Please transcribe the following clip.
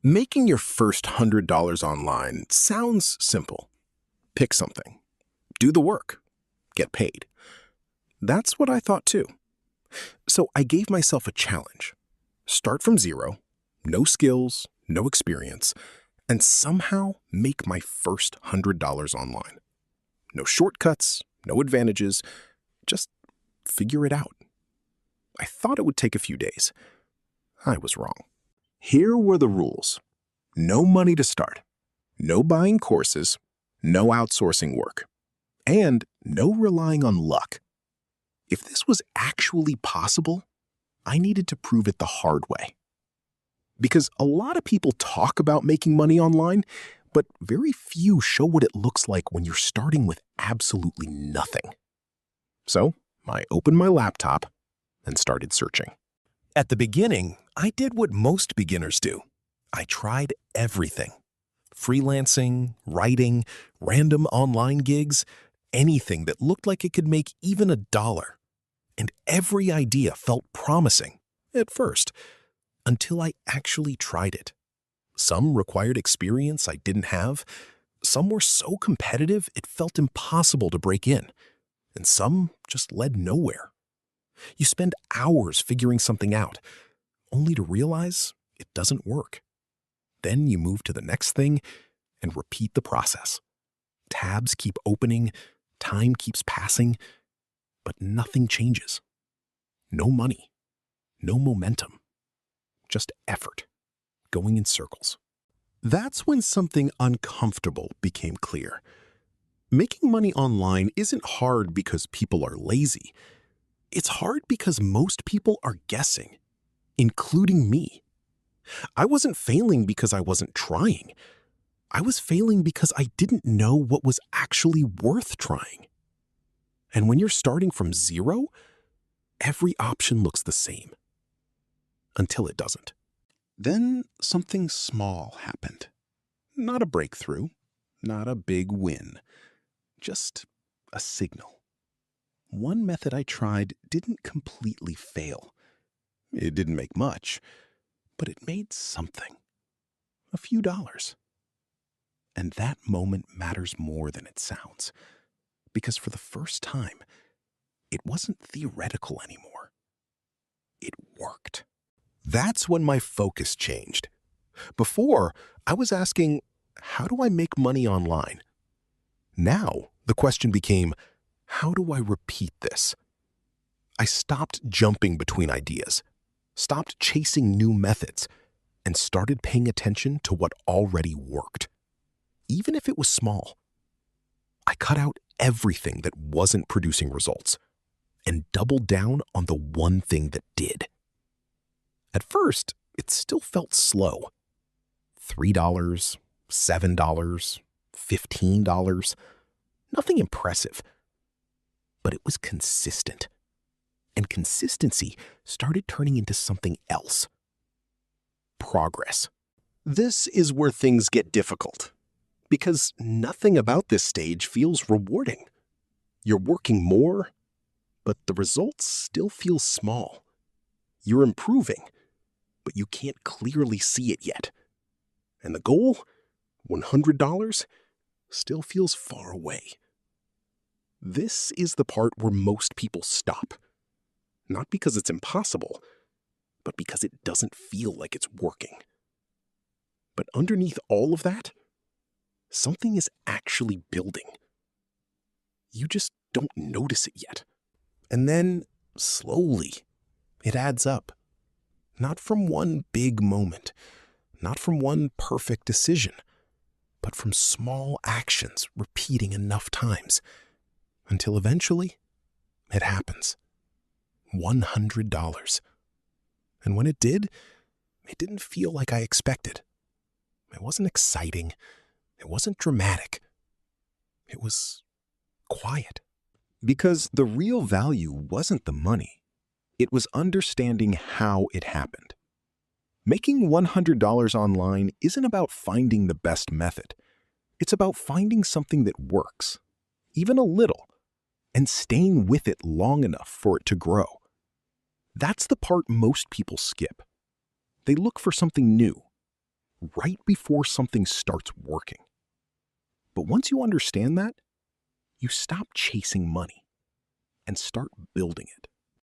Making your first $100 online sounds simple. Pick something, do the work, get paid. That's what I thought too. So I gave myself a challenge. Start from zero, no skills, no experience, and somehow make my first $100 online. No shortcuts, no advantages, just figure it out. I thought it would take a few days. I was wrong. Here were the rules. No money to start, no buying courses, no outsourcing work, and no relying on luck. If this was actually possible, I needed to prove it the hard way. Because a lot of people talk about making money online, but very few show what it looks like when you're starting with absolutely nothing. So I opened my laptop and started searching. At the beginning, I did what most beginners do. I tried everything. Freelancing, writing, random online gigs, anything that looked like it could make even $1. And every idea felt promising, at first, until I actually tried it. Some required experience I didn't have. Some were so competitive it felt impossible to break in. And some just led nowhere. You spend hours figuring something out, only to realize it doesn't work. Then you move to the next thing and repeat the process. Tabs keep opening, time keeps passing, but nothing changes. No money, no momentum, just effort, going in circles. That's when something uncomfortable became clear. Making money online isn't hard because people are lazy. It's hard because most people are guessing, including me. I wasn't failing because I wasn't trying. I was failing because I didn't know what was actually worth trying. And when you're starting from zero, every option looks the same. Until it doesn't. Then something small happened. Not a breakthrough, not a big win, just a signal. One method I tried didn't completely fail. It didn't make much, but it made something. A few dollars. And that moment matters more than it sounds. Because for the first time, it wasn't theoretical anymore. It worked. That's when my focus changed. Before, I was asking, how do I make money online? Now, the question became, how do I repeat this? I stopped jumping between ideas, stopped chasing new methods, and started paying attention to what already worked. Even if it was small. I cut out everything that wasn't producing results and doubled down on the one thing that did. At first, it still felt slow. $3, $7, $15, nothing impressive. But it was consistent. And consistency started turning into something else. Progress. This is where things get difficult. Because nothing about this stage feels rewarding. You're working more, but the results still feel small. You're improving, but you can't clearly see it yet. And the goal, $100, still feels far away. This is the part where most people stop. Not because it's impossible, but because it doesn't feel like it's working. But underneath all of that, something is actually building. You just don't notice it yet. And then, slowly, it adds up. Not from one big moment, not from one perfect decision, but from small actions repeating enough times. Until eventually, it happens. $100. And when it did, it didn't feel like I expected. It wasn't exciting. It wasn't dramatic. It was quiet. Because the real value wasn't the money. It was understanding how it happened. Making $100 online isn't about finding the best method. It's about finding something that works, even a little, and staying with it long enough for it to grow. That's the part most people skip. They look for something new, right before something starts working. But once you understand that, you stop chasing money and start building it.